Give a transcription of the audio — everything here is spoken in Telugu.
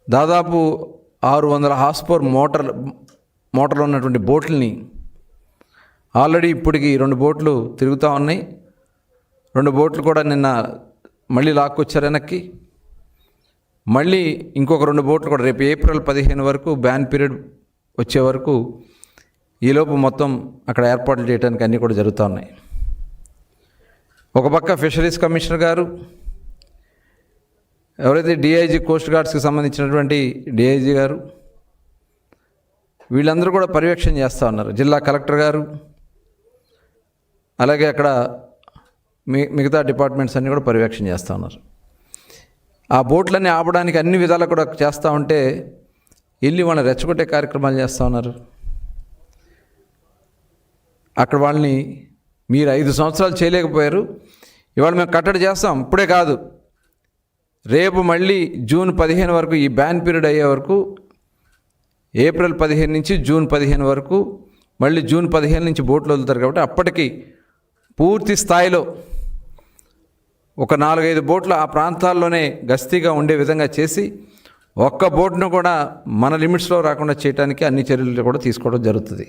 దాదాపు 600 హార్స్ పవర్ మోటార్లు ఉన్నటువంటి బోట్లని ఆల్రెడీ ఇప్పటికి 2 బోట్లు తిరుగుతూ ఉన్నాయి. 2 బోట్లు కూడా నిన్న మళ్ళీ లాక్కొచ్చారు వెనక్కి. మళ్ళీ ఇంకొక 2 బోట్లు కూడా రేపు ఏప్రిల్ 15 వరకు బ్యాన్ పీరియడ్ వచ్చే వరకు ఈలోపు మొత్తం అక్కడ ఏర్పాట్లు చేయడానికి అన్నీ కూడా జరుగుతూ ఉన్నాయి. ఒక పక్క ఫిషరీస్ కమిషనర్ గారు, ఎవరైతే డిఐజీ కోస్ట్ గార్డ్స్కి సంబంధించినటువంటి డిఐజీ గారు, వీళ్ళందరూ కూడా పర్యవేక్షణ చేస్తూ ఉన్నారు. జిల్లా కలెక్టర్ గారు, అలాగే అక్కడ మిగతా డిపార్ట్మెంట్స్ అన్నీ కూడా పర్యవేక్షణ చేస్తూ ఉన్నారు. ఆ బోట్లన్నీ ఆపడానికి అన్ని విధాలు కూడా చేస్తూ ఉంటే వెళ్ళి వాళ్ళని రెచ్చగొట్టే కార్యక్రమాలు చేస్తూ ఉన్నారు. అక్కడ వాళ్ళని మీరు 5 సంవత్సరాలు చేయలేకపోయారు, ఇవాళ మేము కట్టడి చేస్తాం, ఇప్పుడే కాదు రేపు మళ్ళీ జూన్ 15 వరకు ఈ బ్యాన్ పీరియడ్ అయ్యే వరకు, ఏప్రిల్ 15 నుంచి జూన్ 15 వరకు, మళ్ళీ జూన్ 15 నుంచి బోట్లు వదులుతారు. కాబట్టి అప్పటికి పూర్తి స్థాయిలో ఒక 4-5 బోట్లు ఆ ప్రాంతాల్లోనే గస్తీగా ఉండే విధంగా చేసి ఒక్క బోట్ను కూడా మన లిమిట్స్లో రాకుండా చేయడానికి అన్ని చర్యలు కూడా తీసుకోవడం జరుగుతుంది.